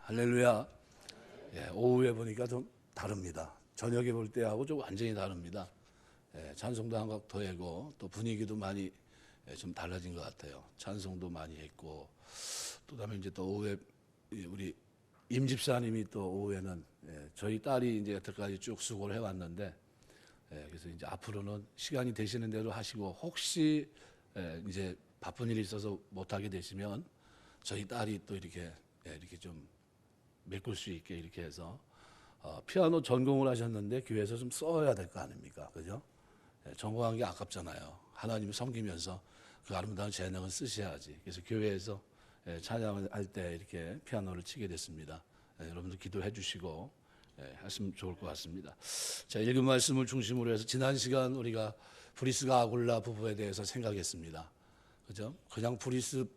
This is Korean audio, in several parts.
할렐루야. 예, 오후에 보니까 좀 다릅니다. 저녁에 볼 때하고 좀 완전히 다릅니다. 찬송도 한 곡 더 하고 또 분위기도 많이 좀 달라진 것 같아요. 찬송도 많이 했고 또 다음에 이제 또 오후에 우리 임 집사님이 또 오후에는 저희 딸이 이제 여태까지 쭉 수고를 해왔는데 그래서 이제 앞으로는 시간이 되시는 대로 하시고 혹시 이제 바쁜 일이 있어서 못하게 되시면 저희 딸이 또 이렇게 좀 메꿀 수 있게 이렇게 해서 피아노 전공을 하셨는데 교회에서 좀 써야 될 거 아닙니까? 그죠? 전공한 게 아깝잖아요. 하나님 섬기면서 그 아름다운 재능을 쓰셔야지. 그래서 교회에서 찬양을 할 때 이렇게 피아노를 치게 됐습니다. 여러분들 기도해 주시고 하시면 좋을 것 같습니다. 자, 읽은 말씀을 중심으로 해서 지난 시간 우리가 브리스가 아굴라 부부에 대해서 생각했습니다. 그죠? 그냥 브리스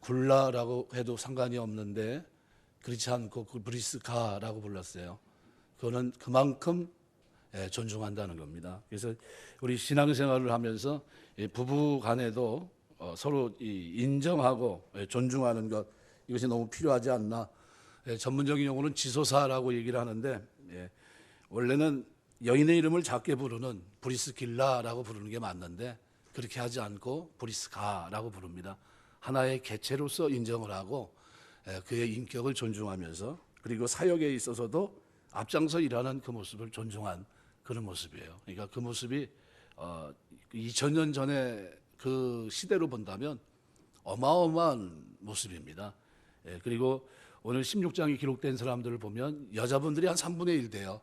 굴라라고 해도 상관이 없는데 그렇지 않고 그 브리스가라고 불렀어요. 그거는 그만큼 존중한다는 겁니다. 그래서 우리 신앙생활을 하면서 부부 간에도 서로 인정하고 존중하는 것, 이것이 너무 필요하지 않나. 전문적인 용어는 지소사라고 얘기를 하는데 원래는 여인의 이름을 작게 부르는 브리스길라라고 부르는 게 맞는데 그렇게 하지 않고 브리스가라고 부릅니다. 하나의 개체로서 인정을 하고 그의 인격을 존중하면서 그리고 사역에 있어서도 앞장서 일하는 그 모습을 존중한 그런 모습이에요. 그러니까 그 모습이 2000년 전에 그 시대로 본다면 어마어마한 모습입니다. 그리고 오늘 16장이 기록된 사람들을 보면 여자분들이 한 3분의 1 돼요.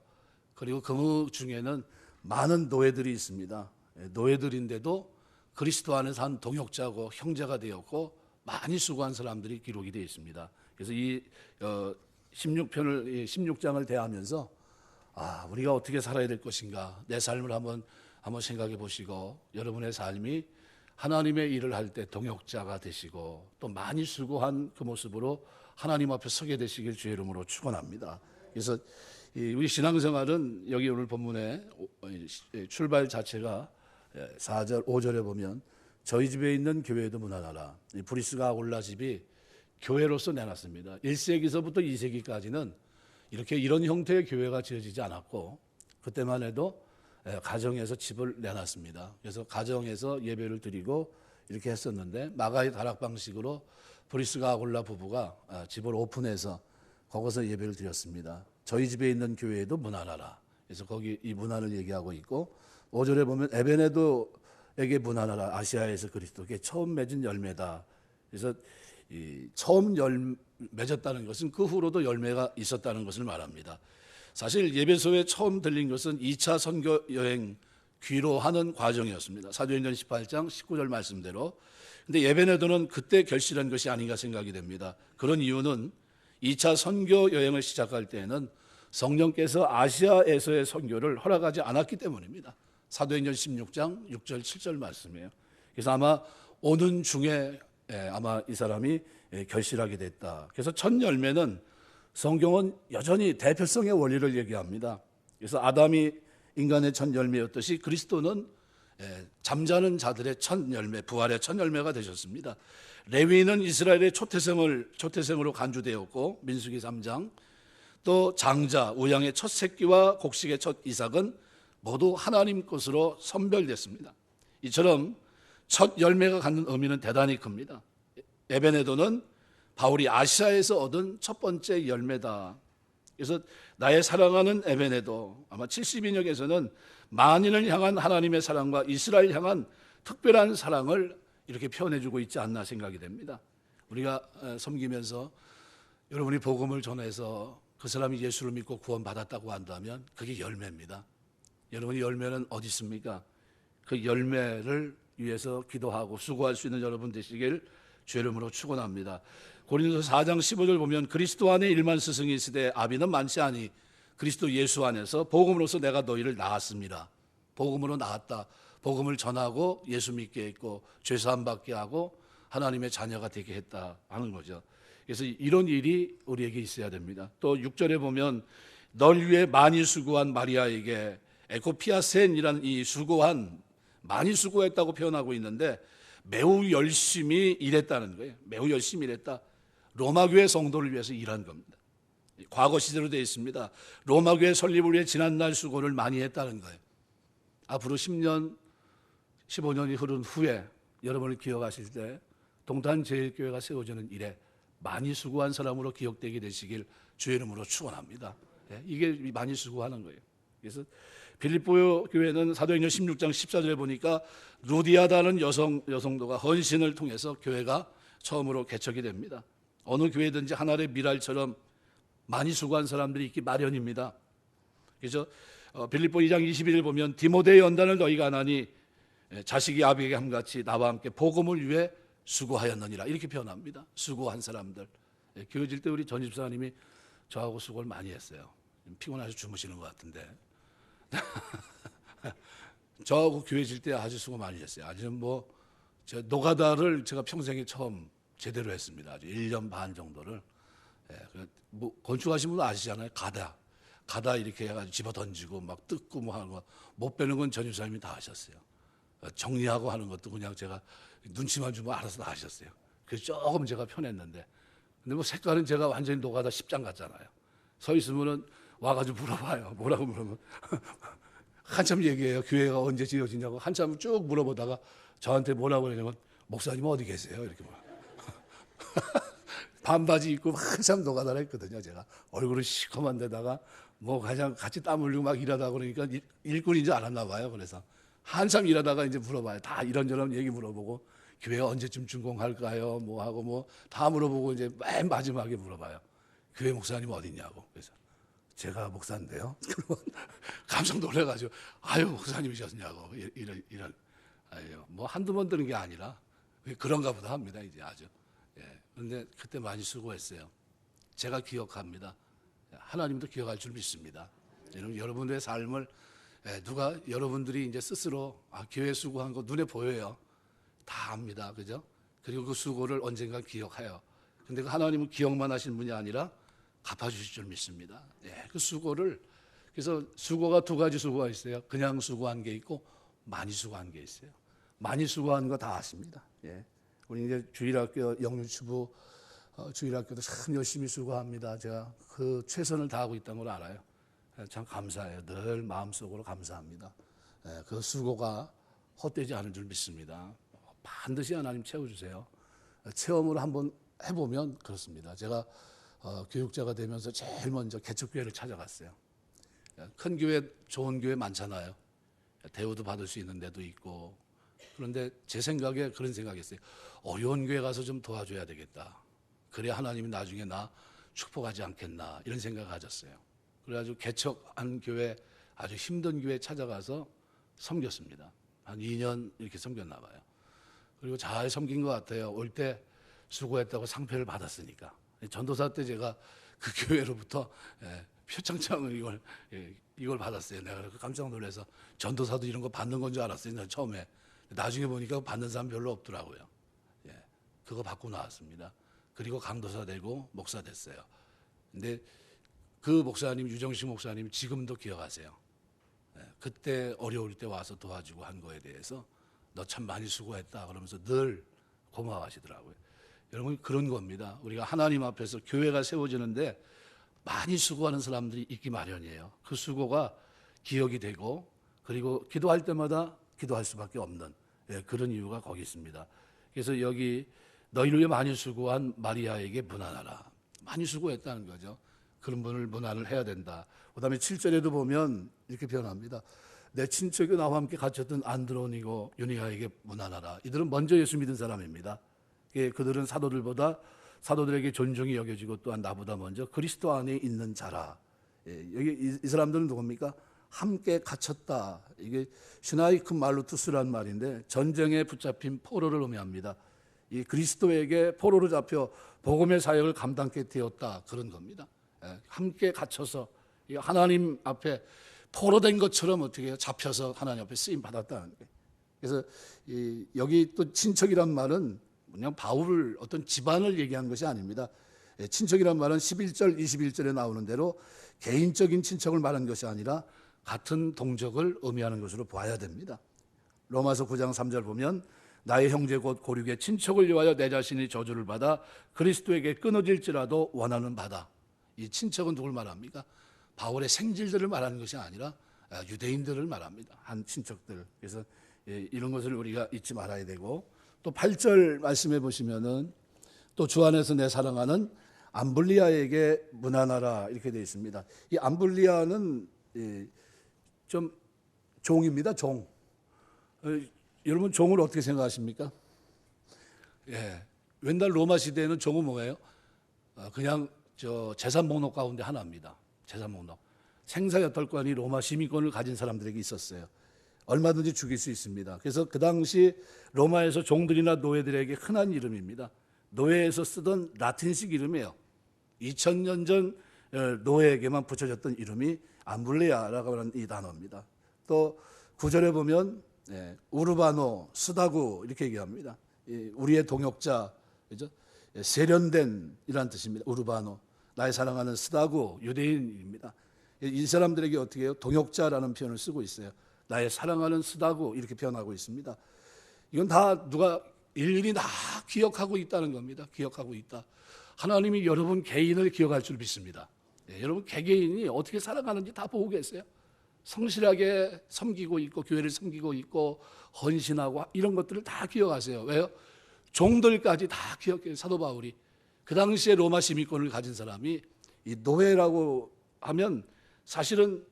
그리고 그 중에는 많은 노예들이 있습니다. 노예들인데도 그리스도 안에서 한 동역자고 형제가 되었고 많이 수고한 사람들이 기록이 되어 있습니다. 그래서 이 16장을 대하면서 우리가 어떻게 살아야 될 것인가, 내 삶을 한번 생각해 보시고 여러분의 삶이 하나님의 일을 할 때 동역자가 되시고 또 많이 수고한 그 모습으로 하나님 앞에 서게 되시길 주의 이름으로 축원합니다. 그래서 우리 신앙생활은 여기 오늘 본문의 출발 자체가 4절, 5절에 보면 저희 집에 있는 교회도 문안하라. 브리스가 아굴라 집이 교회로서 내놨습니다. 1세기서부터 2세기까지는 이런 형태의 교회가 지어지지 않았고 그때만 해도 가정에서 집을 내놨습니다. 그래서 가정에서 예배를 드리고 이렇게 했었는데 마가의 다락방식으로 브리스가 아굴라 부부가 집을 오픈해서 거기서 예배를 드렸습니다. 저희 집에 있는 교회에도 문안하라. 그래서 거기 이 문안을 얘기하고 있고 5절에 보면 에베네도에게 문안하라. 아시아에서 그리스도께 처음 맺은 열매다. 그래서 처음 맺었다는 것은 그 후로도 열매가 있었다는 것을 말합니다. 사실 예배소에 처음 들린 것은 2차 선교 여행 귀로하는 과정이었습니다. 사도행전 18장 19절 말씀대로. 근데 에베네도는 그때 결실한 것이 아닌가 생각이 됩니다. 그런 이유는 2차 선교 여행을 시작할 때에는 성령께서 아시아에서의 선교를 허락하지 않았기 때문입니다. 사도행전 16장 6절 7절 말씀이에요. 그래서 아마 오는 중에 아마 이 사람이 결실하게 됐다. 그래서 첫 열매는 성경은 여전히 대표성의 원리를 얘기합니다. 그래서 아담이 인간의 첫 열매였듯이 그리스도는 잠자는 자들의 첫 열매, 부활의 첫 열매가 되셨습니다. 레위는 이스라엘의 초태생으로 간주되었고 민수기 3장, 또 장자, 우양의 첫 새끼와 곡식의 첫 이삭은 모두 하나님 것으로 선별됐습니다. 이처럼 첫 열매가 갖는 의미는 대단히 큽니다. 에베네도는 바울이 아시아에서 얻은 첫 번째 열매다. 그래서 나의 사랑하는 에베네도, 아마 70인역에서는 만인을 향한 하나님의 사랑과 이스라엘 향한 특별한 사랑을 이렇게 표현해주고 있지 않나 생각이 됩니다. 우리가 섬기면서 여러분이 복음을 전해서 그 사람이 예수를 믿고 구원받았다고 한다면 그게 열매입니다. 여러분의 열매는 어디 있습니까? 그 열매를 위해서 기도하고 수고할 수 있는 여러분 되시길 주의 이름으로 축원합니다. 고린도서 4장 15절 보면 그리스도 안에 일만 스승이 있으되 아비는 많지 아니 그리스도 예수 안에서 복음으로서 내가 너희를 낳았습니다. 복음으로 낳았다. 복음을 전하고 예수 믿게 했고 죄사함 받게 하고 하나님의 자녀가 되게 했다 하는 거죠. 그래서 이런 일이 우리에게 있어야 됩니다. 또 6절에 보면 널 위해 많이 수고한 마리아에게 에코피아센이라는 이 수고한, 많이 수고했다고 표현하고 있는데 매우 열심히 일했다는 거예요. 매우 열심히 일했다. 로마 교회 성도를 위해서 일한 겁니다. 과거 시제로 되어 있습니다. 로마 교회 설립을 위해 지난날 수고를 많이 했다는 거예요. 앞으로 10년, 15년이 흐른 후에 여러분을 기억하실 때 동탄제일교회가 세워지는 일에 많이 수고한 사람으로 기억되게 되시길 주의 이름으로 축원합니다. 이게 많이 수고하는 거예요. 그래서 빌립보 교회는 사도행전 16장 14절에 보니까 루디아다는 여성도가 헌신을 통해서 교회가 처음으로 개척이 됩니다. 어느 교회든지 하나의 미랄처럼 많이 수고한 사람들이 있기 마련입니다. 그래서 빌립보 2장 21을 보면 디모데의 연단을 너희가 안 하니 자식이 아비에게 함같이 나와 함께 복음을 위해 수고하였느니라 이렇게 표현합니다. 수고한 사람들. 교회 질 때 우리 전 집사님이 저하고 수고를 많이 했어요. 피곤해서 주무시는 것 같은데 저하고 교회 질 때 아주 수고 많이 했어요. 아주 제 노가다를 제가 평생에 처음 제대로 했습니다. 아주 1년 반 정도를. 건축하신 분은 아시잖아요. 가다 이렇게 해가지고 집어 던지고 막 뜯고 뭐 하는 거 못 빼는 건 전 집사님이 다 하셨어요. 정리하고 하는 것도 그냥 제가 눈치만 주면 알아서 다 하셨어요. 그래서 조금 제가 편했는데, 근데 색깔은 제가 완전히 노가다 10장 같잖아요. 서 있으면은 와가지고 물어봐요. 뭐라고 물으면 한참 얘기해요. 교회가 언제 지어지냐고 한참 쭉 물어보다가 저한테 뭐라고 그러냐면 목사님 어디 계세요? 이렇게 물어요. 반바지 입고 한참 노가다를 했거든요. 제가 얼굴은 시커먼 데다가 가장 같이 땀 흘리고 막 일하다 그러니까 일꾼인 줄 알았나 봐요. 그래서 한참 일하다가 이제 물어봐요. 다 이런저런 얘기 물어보고 교회가 언제쯤 준공할까요? 뭐 하고 다 물어보고 이제 맨 마지막에 물어봐요. 교회 목사님 어디냐고. 그래서 제가 목사인데요. 그러면 깜짝 놀래가지고 아유 목사님이셨냐고 이런 아유 한두 번 들은 게 아니라 그런가 보다 합니다. 이제 아주. 그런데 그때 많이 수고했어요. 제가 기억합니다. 하나님도 기억할 줄 믿습니다. 여러분들의 삶을 여러분들이 이제 스스로 교회 수고한 거 눈에 보여요. 다 압니다. 그죠? 그리고 그 수고를 언젠가 기억해요. 근데 그 하나님은 기억만 하신 분이 아니라 갚아주실 줄 믿습니다. 그 수고를, 그래서 수고가 두 가지 수고가 있어요. 그냥 수고한 게 있고 많이 수고한 게 있어요. 많이 수고한 거 다 아십니다. 우리 이제 주일학교 영유치부 주일학교도 참 열심히 수고합니다. 제가 그 최선을 다하고 있다는 걸 알아요. 참 감사해요. 늘 마음속으로 감사합니다. 그 수고가 헛되지 않은 줄 믿습니다. 반드시 하나님 채워주세요. 체험을 한번 해보면 그렇습니다. 제가 교육자가 되면서 제일 먼저 개척교회를 찾아갔어요. 큰 교회, 좋은 교회 많잖아요. 대우도 받을 수 있는 데도 있고. 그런데 제 생각에 그런 생각이었어요. 어려운 교회 가서 좀 도와줘야 되겠다. 그래야 하나님이 나중에 나 축복하지 않겠나 이런 생각을 가졌어요. 그래가지고 개척한 교회, 아주 힘든 교회 찾아가서 섬겼습니다. 한 2년 이렇게 섬겼나 봐요. 그리고 잘 섬긴 것 같아요. 올 때 수고했다고 상패를 받았으니까. 전도사 때 제가 그 교회로부터 표창장을 이걸 받았어요. 내가 깜짝 놀라서 전도사도 이런 거 받는 건 줄 알았어요. 처음에. 나중에 보니까 받는 사람 별로 없더라고요. 그거 받고 나왔습니다. 그리고 강도사 되고 목사 됐어요. 근데 그 목사님, 유정식 목사님 지금도 기억하세요. 그때 어려울 때 와서 도와주고 한 거에 대해서 너 참 많이 수고했다 그러면서 늘 고마워하시더라고요. 여러분 그런 겁니다. 우리가 하나님 앞에서 교회가 세워지는데 많이 수고하는 사람들이 있기 마련이에요. 그 수고가 기억이 되고 그리고 기도할 때마다 기도할 수밖에 없는 그런 이유가 거기 있습니다. 그래서 여기 너희를 위해 많이 수고한 마리아에게 문안하라. 많이 수고했다는 거죠. 그런 분을 문안을 해야 된다. 그 다음에 7절에도 보면 이렇게 표현합니다. 내 친척이 나와 함께 갇혔던 안드로니고 유니아에게 문안하라. 이들은 먼저 예수 믿은 사람입니다. 그들은 사도들에게 존중이 여겨지고 또한 나보다 먼저 그리스도 안에 있는 자라. 여기 이 사람들은 누굽니까? 함께 갇혔다. 이게 슈나이크 말루투스란 말인데 전쟁에 붙잡힌 포로를 의미합니다. 이 그리스도에게 포로로 잡혀 복음의 사역을 감당케 되었다 그런 겁니다. 함께 갇혀서 하나님 앞에 포로된 것처럼 어떻게 잡혀서 하나님 앞에 쓰임 받았다는 거예요. 그래서 여기 또 친척이란 말은 그냥 바울 어떤 집안을 얘기한 것이 아닙니다. 친척이란 말은 11절, 21절에 나오는 대로 개인적인 친척을 말한 것이 아니라 같은 동족을 의미하는 것으로 봐야 됩니다. 로마서 9장 3절 보면 나의 형제 곧 고륙의 친척을 위하여 내 자신이 저주를 받아 그리스도에게 끊어질지라도 원하는 바다. 이 친척은 누굴 말합니까? 바울의 생질들을 말하는 것이 아니라 유대인들을 말합니다. 한 친척들. 그래서 이런 것을 우리가 잊지 말아야 되고, 또 8절 말씀해 보시면은 또 주 안에서 내 사랑하는 암블리아에게 문안하라 이렇게 되어 있습니다. 이 암블리아는 좀 종입니다. 종. 여러분 종을 어떻게 생각하십니까? 옛날 로마 시대에는 종은 뭐예요? 그냥 재산 목록 가운데 하나입니다. 재산 목록. 생사여탈권이 로마 시민권을 가진 사람들에게 있었어요. 얼마든지 죽일 수 있습니다. 그래서 그 당시 로마에서 종들이나 노예들에게 흔한 이름입니다. 노예에서 쓰던 라틴식 이름이에요. 2000년 전 노예에게만 붙여졌던 이름이 암블리아라고 하는 이 단어입니다. 또 9절에 보면 우르바노, 스다구 이렇게 얘기합니다. 우리의 동역자, 그죠? 세련된이라는 뜻입니다. 우르바노, 나의 사랑하는 스다구, 유대인입니다. 이 사람들에게 어떻게 해요? 동역자라는 표현을 쓰고 있어요. 나의 사랑하는 스다구 이렇게 표현하고 있습니다. 이건 다 누가 일일이 다 기억하고 있다는 겁니다. 기억하고 있다. 하나님이 여러분 개인을 기억할 줄 믿습니다. 여러분 개개인이 어떻게 살아가는지 다 보고 계세요. 성실하게 섬기고 있고 교회를 섬기고 있고 헌신하고 이런 것들을 다 기억하세요. 왜요? 종들까지 다 기억해요. 사도 바울이 그 당시에 로마 시민권을 가진 사람이 이 노예라고 하면 사실은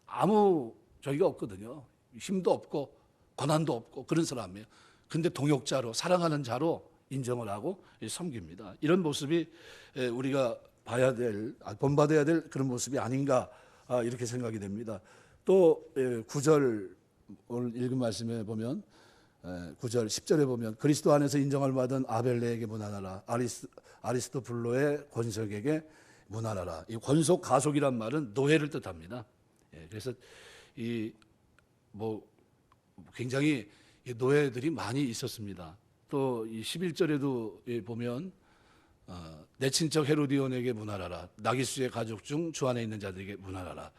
아무 저기가 없거든요. 힘도 없고 권한도 없고 그런 사람이에요. 근데 동역자로 사랑하는 자로 인정을 하고 섬깁니다. 이런 모습이 우리가 봐야 될, 본받아야 될 그런 모습이 아닌가 이렇게 생각이 됩니다. 또 9절 오늘 읽은 말씀에 보면 9절 10절에 보면 그리스도 안에서 인정을 받은 아벨레에게 문안하라. 아리스토블로의 권속에게 문안하라. 이 권속 가속이란 말은 노예를 뜻합니다. 그래서 굉장히 노예들이 많이 있었습니다. 또 이 11절에도 보면 내 친척 헤로디온에게 문안하라. 나기수의 가족 중 주 안에 있는 자들에게 문안하라.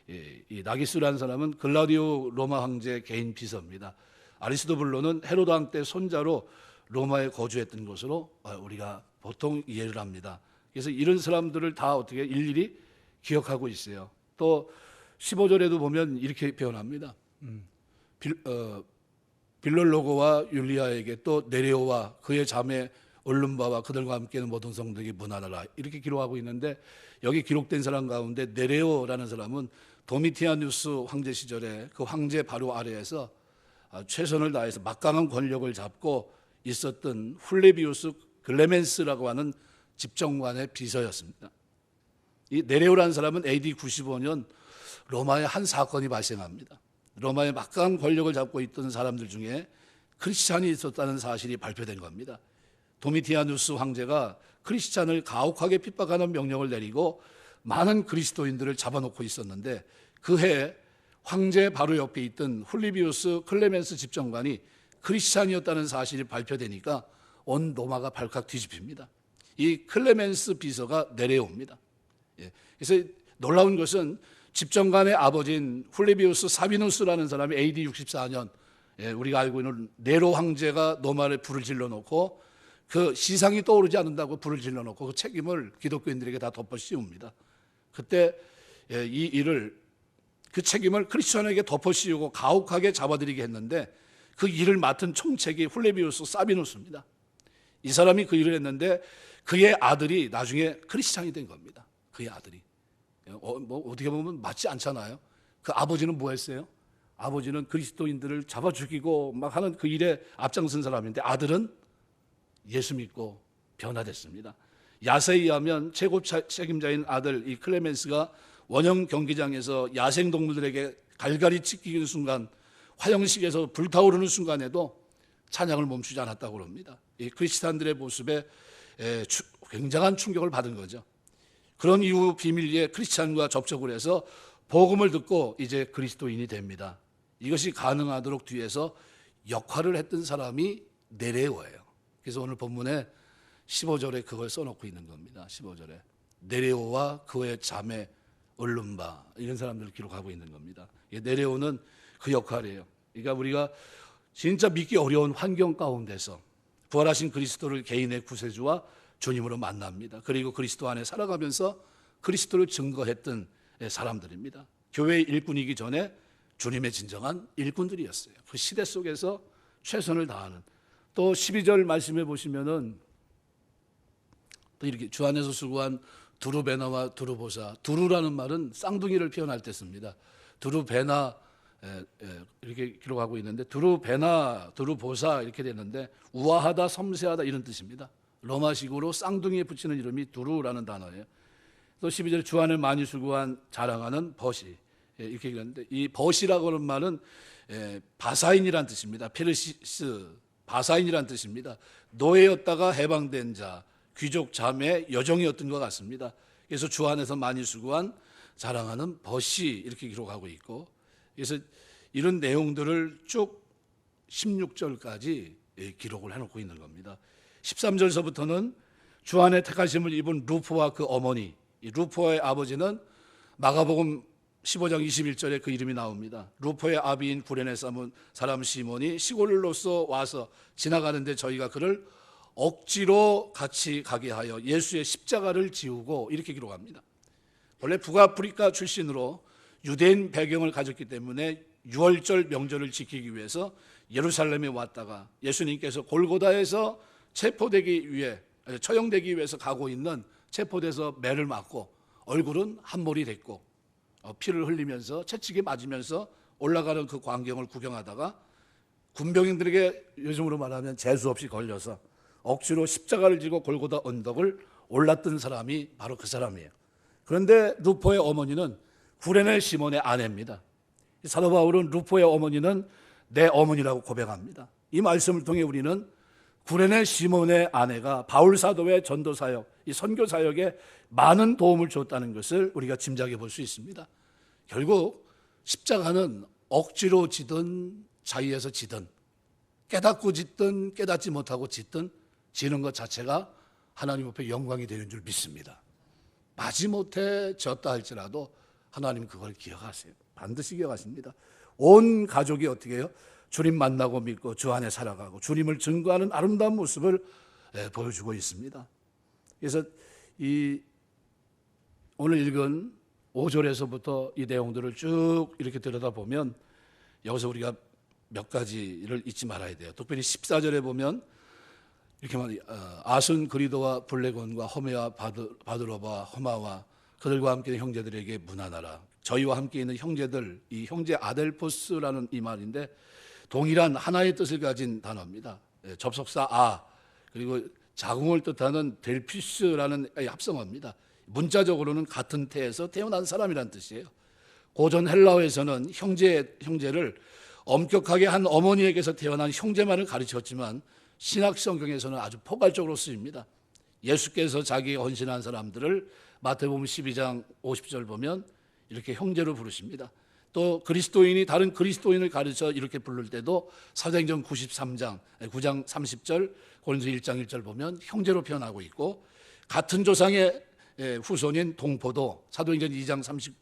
이 나기수라는 사람은 글라디오 로마 황제의 개인 비서입니다. 아리스토블로는 헤로도 왕 때 손자로 로마에 거주했던 것으로 우리가 보통 이해를 합니다. 그래서 이런 사람들을 다 어떻게 일일이 기억하고 있어요. 또 15절에도 보면 이렇게 표현합니다. 빌롤로고와 율리아에게 또 네레오와 그의 자매 올름바와 그들과 함께는 모든 성도에게 문안하라 이렇게 기록하고 있는데, 여기 기록된 사람 가운데 네레오라는 사람은 도미티아누스 황제 시절에 그 황제 바로 아래에서 최선을 다해서 막강한 권력을 잡고 있었던 훌레비우스 글레멘스라고 하는 집정관의 비서였습니다. 이 네레오라는 사람은 AD 95년 로마에 한 사건이 발생합니다. 로마의 막강한 권력을 잡고 있던 사람들 중에 크리스찬이 있었다는 사실이 발표된 겁니다. 도미티아누스 황제가 크리스찬을 가혹하게 핍박하는 명령을 내리고 많은 그리스도인들을 잡아놓고 있었는데, 그 해에 황제 바로 옆에 있던 훌리비우스 클레멘스 집정관이 크리스찬이었다는 사실이 발표되니까 온 로마가 발칵 뒤집힙니다. 이 클레멘스 비서가 네레오입니다. 그래서 놀라운 것은 집정관의 아버지인 훌리비우스 사비누스라는 사람이 AD 64년 우리가 알고 있는 네로 황제가 로마에 불을 질러놓고 그 시상이 떠오르지 않는다고 불을 질러놓고 그 책임을 기독교인들에게 다 덮어 씌웁니다. 그때 그 책임을 크리스천에게 덮어 씌우고 가혹하게 잡아들이게 했는데, 그 일을 맡은 총책이 훌레비우스 사비누스입니다. 이 사람이 그 일을 했는데 그의 아들이 나중에 크리스찬이 된 겁니다. 그의 아들이. 어떻게 보면 맞지 않잖아요. 그 아버지는 뭐 했어요? 아버지는 그리스도인들을 잡아 죽이고 막 하는 그 일에 앞장선 사람인데, 아들은 예수 믿고 변화됐습니다. 야세에 의하면 최고 책임자인 아들 이 클레멘스가 원형 경기장에서 야생동물들에게 갈갈이 찢기는 순간, 화형식에서 불타오르는 순간에도 찬양을 멈추지 않았다고 합니다. 이 크리스찬들의 모습에 굉장한 충격을 받은 거죠. 그런 이후 비밀리에 크리스찬과 접촉을 해서 복음을 듣고 이제 그리스도인이 됩니다. 이것이 가능하도록 뒤에서 역할을 했던 사람이 네레오예요. 그래서 오늘 본문에 15절에 그걸 써놓고 있는 겁니다. 15절에 네레오와 그의 자매 올름바, 이런 사람들을 기록하고 있는 겁니다. 네레오는 그 역할이에요. 그러니까 우리가 진짜 믿기 어려운 환경 가운데서 부활하신 그리스도를 개인의 구세주와 주님으로 만납니다. 그리고 그리스도 안에 살아가면서 그리스도를 증거했던 사람들입니다. 교회의 일꾼이기 전에 주님의 진정한 일꾼들이었어요. 그 시대 속에서 최선을 다하는. 또 12절 말씀해 보시면은 또 이렇게 주 안에서 수고한 두루베나와 두루보사. 두루라는 말은 쌍둥이를 표현할 때 씁니다. 두루베나 이렇게 기록하고 있는데 두루베나, 두루보사 이렇게 되는데 우아하다, 섬세하다 이런 뜻입니다. 로마식으로 쌍둥이에 붙이는 이름이 두루라는 단어예요. 또 12절에 주 안에 많이 수고한 자랑하는 벗이 이렇게 얘기하는데 이 벗이라고 하는 말은 바사인이란 뜻입니다. 페르시스 바사인이란 뜻입니다. 노예였다가 해방된 자, 귀족 자매, 여종이었던 것 같습니다. 그래서 주 안에서 많이 수고한 자랑하는 벗이 이렇게 기록하고 있고, 그래서 이런 내용들을 쭉 16절까지 기록을 해놓고 있는 겁니다. 13절서부터는 주 안에 택하심을 입은 루포와 그 어머니, 이 루포의 아버지는 마가복음 15장 21절에 그 이름이 나옵니다. 루포의 아비인 구레네 사람 시몬이 시골로서 와서 지나가는데 저희가 그를 억지로 같이 가게 하여 예수의 십자가를 지우고 이렇게 기록합니다. 원래 북아프리카 출신으로 유대인 배경을 가졌기 때문에 유월절 명절을 지키기 위해서 예루살렘에 왔다가 예수님께서 골고다에서 처형되기 위해서 가고 있는 체포돼서 매를 맞고 얼굴은 한몰이 됐고 피를 흘리면서 채찍에 맞으면서 올라가는 그 광경을 구경하다가 군병인들에게 요즘으로 말하면 재수 없이 걸려서 억지로 십자가를 지고 골고다 언덕을 올랐던 사람이 바로 그 사람이에요. 그런데 루포의 어머니는 구레네 시몬의 아내입니다. 사도 바울은 루포의 어머니는 내 어머니라고 고백합니다. 이 말씀을 통해 우리는 구레네 시몬의 아내가 바울 사도의 전도 사역, 이 선교 사역에 많은 도움을 줬다는 것을 우리가 짐작해 볼 수 있습니다. 결국 십자가는 억지로 지든 자의해서 지든 깨닫고 짓든 깨닫지 못하고 짓든 지는 것 자체가 하나님 앞에 영광이 되는 줄 믿습니다. 마지못해 졌다 할지라도 하나님 그걸 기억하세요. 반드시 기억하십니다. 온 가족이 어떻게 해요? 주님 만나고 믿고 주 안에 살아가고 주님을 증거하는 아름다운 모습을 보여주고 있습니다. 그래서 오늘 읽은 5절에서부터 이 내용들을 쭉 이렇게 들여다보면 여기서 우리가 몇 가지를 잊지 말아야 돼요. 특별히 14절에 보면 이렇게 말해요. 아순 그리도와 블레곤과 허메와 바드로바 허마와 그들과 함께 있는 형제들에게 문안하라. 저희와 함께 있는 형제들, 이 형제 아델포스라는 이 말인데 동일한 하나의 뜻을 가진 단어입니다. 접속사 아 그리고 자궁을 뜻하는 델피스라는 합성어입니다. 문자적으로는 같은 태에서 태어난 사람이라는 뜻이에요. 고전 헬라어에서는 형제를 엄격하게 한 어머니에게서 태어난 형제만을 가르쳤지만 신약 성경에서는 아주 포괄적으로 쓰입니다. 예수께서 자기에게 헌신한 사람들을 마태복음 12장 50절 보면 이렇게 형제로 부르십니다. 또 그리스도인이 다른 그리스도인을 가르쳐 이렇게 부를 때도 사도행전 9장 30절 고린도 1장 1절 보면 형제로 표현하고 있고 같은 조상의 후손인 동포도 사도행전 2장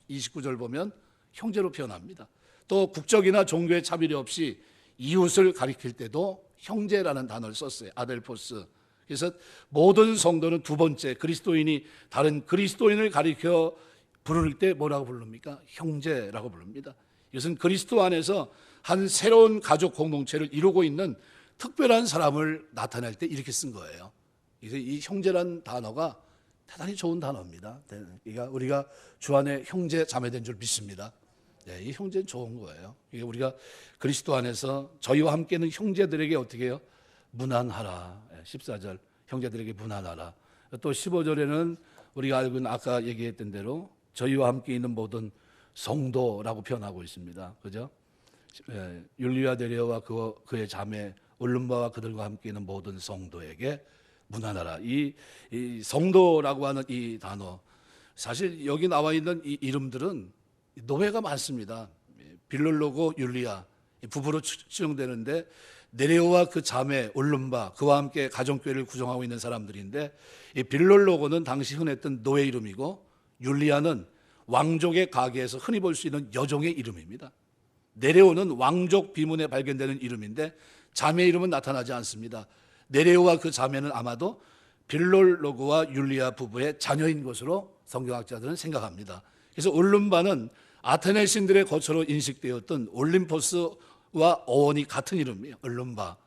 29절 보면 형제로 표현합니다. 또 국적이나 종교의 차별이 없이 이웃을 가리킬 때도 형제라는 단어를 썼어요. 아델포스. 그래서 모든 성도는 두 번째 그리스도인이 다른 그리스도인을 가리켜 부를 때 뭐라고 부릅니까? 형제라고 부릅니다. 이것은 그리스도 안에서 한 새로운 가족 공동체를 이루고 있는 특별한 사람을 나타낼 때 이렇게 쓴 거예요. 그래서 이 형제라는 단어가 대단히 좋은 단어입니다. 그러니까 우리가 주 안에 형제 자매된 줄 믿습니다. 네, 이 형제는 좋은 거예요. 이게 우리가 그리스도 안에서 저희와 함께 있는 형제들에게 어떻게 해요? 문안하라. 14절 형제들에게 문안하라. 또 15절에는 우리가 알고 있는 아까 얘기했던 대로 저희와 함께 있는 모든 성도라고 표현하고 있습니다. 그죠? 율리아 데레어와 그의 자매 올lum바와 그들과 함께 있는 모든 성도에게 문안하라. 이 성도라고 하는 이 단어, 사실 여기 나와 있는 이 이름들은 노예가 많습니다. 빌롤로고 율리아 부부로 추정되는데 네레오와 그 자매 올lum바 그와 함께 가정교회를 구성하고 있는 사람들인데 이 빌롤로고는 당시 흔했던 노예 이름이고 율리아는 왕족의 가게에서 흔히 볼 수 있는 여종의 이름입니다. 네레오는 왕족 비문에 발견되는 이름인데 자매 이름은 나타나지 않습니다. 네레오와 그 자매는 아마도 빌롤로고와 율리아 부부의 자녀인 것으로 성경학자들은 생각합니다. 그래서 올림바는 아테네 신들의 거처로 인식되었던 올림포스와 어원이 같은 이름이에요. 올림바.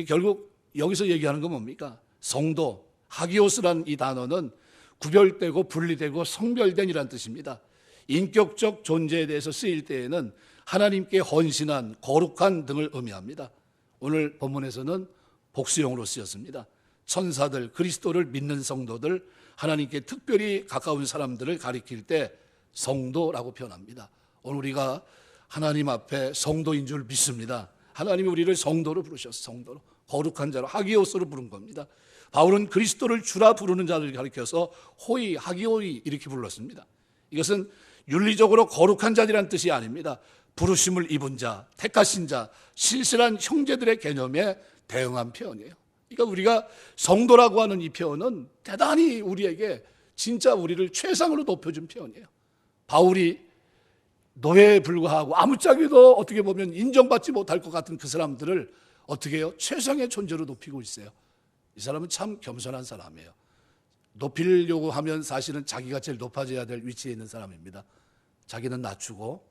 결국 여기서 얘기하는 건 뭡니까? 성도, 하기오스란 이 단어는 구별되고 분리되고 성별된이라는 뜻입니다. 인격적 존재에 대해서 쓰일 때에는 하나님께 헌신한, 거룩한 등을 의미합니다. 오늘 본문에서는 복수용으로 쓰였습니다. 천사들, 그리스도를 믿는 성도들, 하나님께 특별히 가까운 사람들을 가리킬 때 성도라고 표현합니다. 오늘 우리가 하나님 앞에 성도인 줄 믿습니다. 하나님이 우리를 성도로 부르셨어. 성도로, 거룩한 자로, 하기오스로 부른 겁니다. 바울은 그리스도를 주라 부르는 자를 가리켜서 호이, 하기오이 이렇게 불렀습니다. 이것은 윤리적으로 거룩한 자들이라는 뜻이 아닙니다. 부르심을 입은 자, 택하신 자, 신실한 형제들의 개념에 대응한 표현이에요. 그러니까 우리가 성도라고 하는 이 표현은 대단히 우리에게 진짜 우리를 최상으로 높여준 표현이에요. 바울이 노예에 불과하고 아무짝에도 어떻게 보면 인정받지 못할 것 같은 그 사람들을 어떻게 해요? 최상의 존재로 높이고 있어요. 이 사람은 참 겸손한 사람이에요. 높이려고 하면 사실은 자기가 제일 높아져야 될 위치에 있는 사람입니다. 자기는 낮추고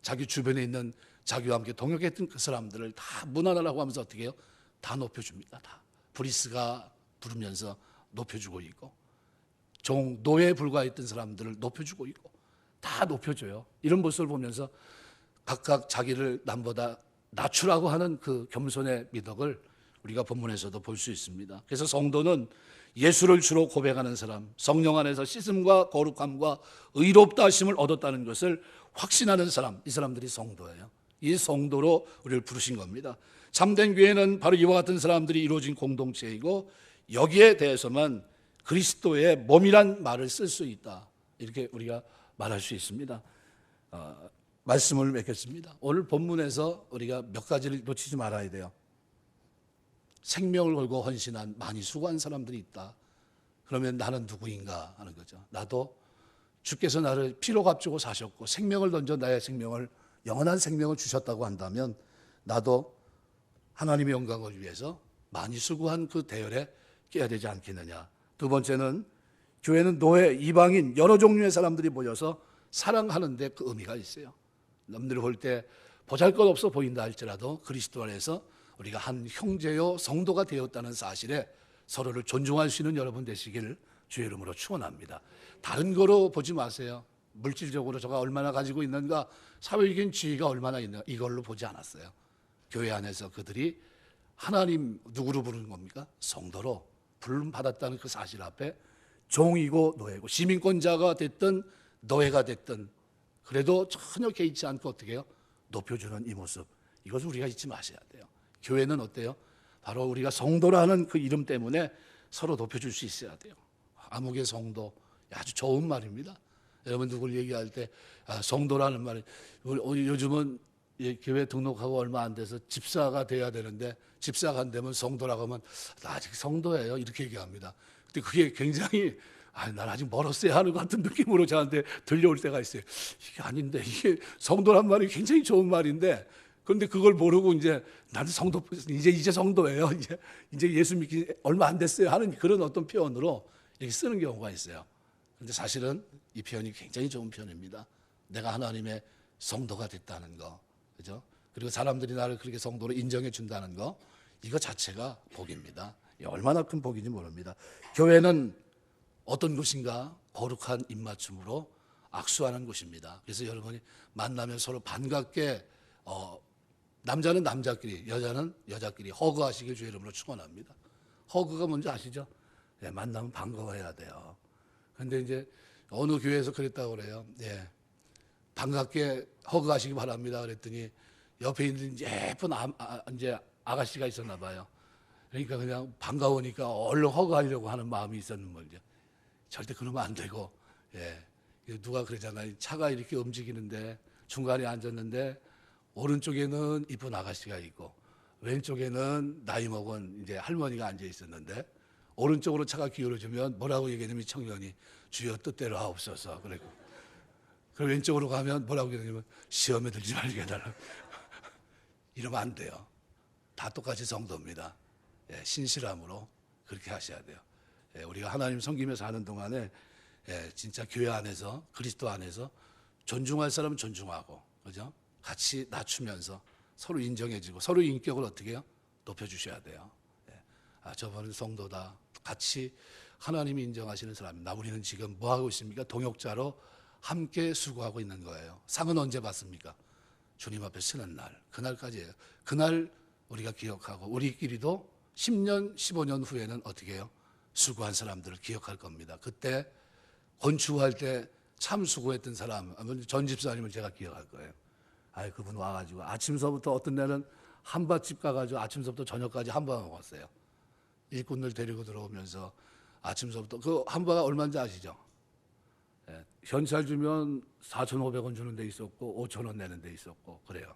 자기 주변에 있는 자기와 함께 동역했던 그 사람들을 다 무난하라고 하면서 어떻게 해요? 다 높여줍니다. 다. 브리스가 부르면서 높여주고 있고, 노예에 불과했던 사람들을 높여주고 있고, 다 높여줘요. 이런 모습을 보면서 각각 자기를 남보다 낮추라고 하는 그 겸손의 미덕을 우리가 본문에서도 볼 수 있습니다. 그래서 성도는 예수를 주로 고백하는 사람, 성령 안에서 씻음과 거룩함과 의롭다 하심을 얻었다는 것을 확신하는 사람, 이 사람들이 성도예요. 이 성도로 우리를 부르신 겁니다. 참된 교회는 바로 이와 같은 사람들이 이루어진 공동체이고, 여기에 대해서만 그리스도의 몸이란 말을 쓸 수 있다, 이렇게 우리가 말할 수 있습니다. 말씀을 맺겠습니다. 오늘 본문에서 우리가 몇 가지를 놓치지 말아야 돼요. 생명을 걸고 헌신한, 많이 수고한 사람들이 있다. 그러면 나는 누구인가 하는 거죠. 나도 주께서 나를 피로 값주고 사셨고 생명을 던져 나의 생명을, 영원한 생명을 주셨다고 한다면 나도 하나님의 영광을 위해서 많이 수고한 그 대열에 끼어야 되지 않겠느냐. 두 번째는 교회는 노예, 이방인, 여러 종류의 사람들이 모여서 사랑하는 데 그 의미가 있어요. 남들이 볼 때 보잘것없어 보인다 할지라도 그리스도 안에서 우리가 한 형제요 성도가 되었다는 사실에 서로를 존중할 수 있는 여러분 되시길 주의 이름으로 축원합니다. 다른 거로 보지 마세요. 물질적으로 저가 얼마나 가지고 있는가, 사회적인 지위가 얼마나 있는가, 이걸로 보지 않았어요. 교회 안에서 그들이 하나님 누구로 부르는 겁니까? 성도로 부름 받았다는 그 사실 앞에 종이고 노예고, 시민권자가 됐든 노예가 됐든 그래도 전혀 개의치 않고 어떻게 해요? 높여주는 이 모습, 이것을 우리가 잊지 마셔야 돼요. 교회는 어때요? 바로 우리가 성도라는 그 이름 때문에 서로 높여줄 수 있어야 돼요. 암흑의 성도, 아주 좋은 말입니다. 여러분 누굴 얘기할 때 성도라는 말이, 요즘은 교회 등록하고 얼마 안 돼서 집사가 돼야 되는데 집사가 안 되면 성도라고 하면 나 아직 성도예요 이렇게 얘기합니다. 근데 그게 굉장히 난 아직 멀었어야 하는 것 같은 느낌으로 저한테 들려올 때가 있어요. 이게 아닌데, 이게 성도란 말이 굉장히 좋은 말인데, 그런데 그걸 모르고 이제 나는 성도, 이제 성도예요. 이제 예수 믿기 얼마 안 됐어요 하는 그런 어떤 표현으로 이렇게 쓰는 경우가 있어요. 그런데 사실은 이 표현이 굉장히 좋은 표현입니다. 내가 하나님의 성도가 됐다는 거, 그죠? 그리고 사람들이 나를 그렇게 성도로 인정해 준다는 거, 이거 자체가 복입니다. 얼마나 큰 복인지 모릅니다. 교회는 어떤 곳인가? 거룩한 입맞춤으로 악수하는 곳입니다. 그래서 여러분이 만나면 서로 반갑게, 남자는 남자끼리, 여자는 여자끼리 허그하시길 주의 이름으로 축원합니다. 허그가 뭔지 아시죠? 예, 만나면 반가워해야 돼요. 그런데 이제 어느 교회에서 그랬다고 그래요. 예, 반갑게 허그하시기 바랍니다. 그랬더니 옆에 있는 예쁜 이제 아가씨가 있었나 봐요. 그러니까 그냥 반가우니까 얼른 허그하려고 하는 마음이 있었는 거죠. 절대 그러면 안 되고, 예, 누가 그러잖아요. 차가 이렇게 움직이는데 중간에 앉았는데 오른쪽에는 이쁜 아가씨가 있고 왼쪽에는 나이 먹은 이제 할머니가 앉아 있었는데, 오른쪽으로 차가 기울어지면 뭐라고 얘기하냐면 청년이 주여 뜻대로 하옵소서 그러고, 그리고 왼쪽으로 가면 뭐라고 얘기하냐면 시험에 들지 말게 해달라고. 이러면 안 돼요. 다 똑같이 성도입니다. 예, 신실함으로 그렇게 하셔야 돼요. 예, 우리가 하나님 섬기면서 하는 동안에 예, 진짜 교회 안에서 그리스도 안에서 존중할 사람은 존중하고, 그죠? 같이 낮추면서 서로 인정해주고 서로 인격을 어떻게 해요? 높여주셔야 돼요. 예. 저분은 성도다. 같이 하나님이 인정하시는 사람입니다. 우리는 지금 뭐 하고 있습니까? 동역자로 함께 수고하고 있는 거예요. 상은 언제 받습니까? 주님 앞에 서는 날, 그날까지예요. 그날 우리가 기억하고 우리끼리도 10년, 15년 후에는 어떻게 해요? 수고한 사람들을 기억할 겁니다. 그때 건축할 때 참 수고했던 사람, 전 집사님을 제가 기억할 거예요. 그분 와가지고 아침서부터 어떤 날은 한밭집 가가지고 아침서부터 저녁까지 한바 먹었어요. 일꾼들 데리고 들어오면서 아침서부터 그 한바가 얼마인지 아시죠? 예, 현찰 주면 4,500원 주는 데 있었고 5,000원 내는 데 있었고 그래요.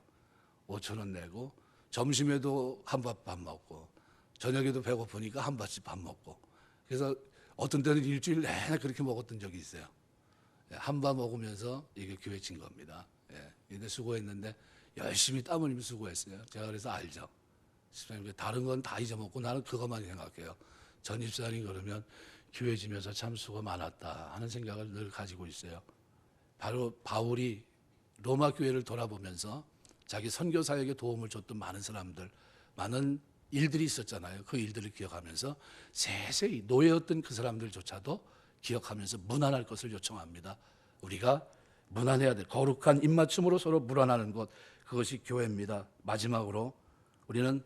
5,000원 내고 점심에도 한밥 밥 먹고 저녁에도 배고프니까 한밥씩 밥 먹고 그래서 어떤 때는 일주일 내내 그렇게 먹었던 적이 있어요. 예, 한밥 먹으면서 이게 교회 친 겁니다. 예, 근데 수고했는데 열심히 땀 흘리며 수고했어요. 제가 그래서 알죠. 집사님 다른 건 다 잊어먹고 나는 그것만 생각해요. 전 집사님 그러면 교회 지면서 참 수고 많았다 하는 생각을 늘 가지고 있어요. 바로 바울이 로마 교회를 돌아보면서 자기 선교 사역에 도움을 줬던 많은 사람들, 많은 일들이 있었잖아요. 그 일들을 기억하면서 세세히 노예였던 그 사람들조차도 기억하면서 문안할 것을 요청합니다. 우리가 문안해야 돼. 거룩한 입맞춤으로 서로 문안하는 것, 그것이 교회입니다. 마지막으로 우리는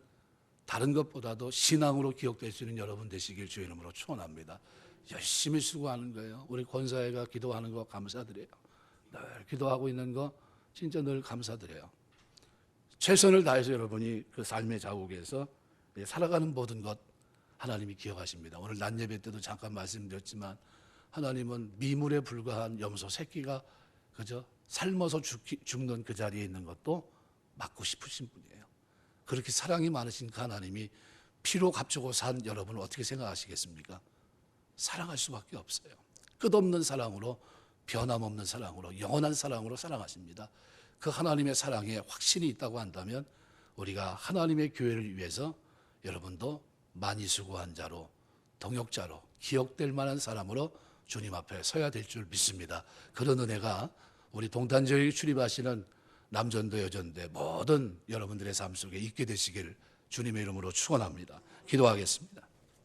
다른 것보다도 신앙으로 기억될 수 있는 여러분 되시길 주의 이름으로 축원합니다. 열심히 수고하는 거예요. 우리 권사회가 기도하는 거 감사드려요. 늘 기도하고 있는 거 진짜 늘 감사드려요. 최선을 다해서 여러분이 그 삶의 자국에서 살아가는 모든 것 하나님이 기억하십니다. 오늘 낮 예배 때도 잠깐 말씀드렸지만 하나님은 미물에 불과한 염소 새끼가 그저 삶아서 죽는 그 자리에 있는 것도 막고 싶으신 분이에요. 그렇게 사랑이 많으신 그 하나님이 피로 값주고 산 여러분을 어떻게 생각하시겠습니까? 사랑할 수밖에 없어요. 끝없는 사랑으로, 변함없는 사랑으로, 영원한 사랑으로 사랑하십니다. 그 하나님의 사랑에 확신이 있다고 한다면 우리가 하나님의 교회를 위해서 여러분도 많이 수고한 자로, 동역자로, 기억될 만한 사람으로 주님 앞에 서야 될 줄 믿습니다. 그런 은혜가 우리 동탄교회에 출입하시는 남전도 여전대 모든 여러분들의 삶 속에 있게 되시길 주님의 이름으로 축원합니다. 기도하겠습니다.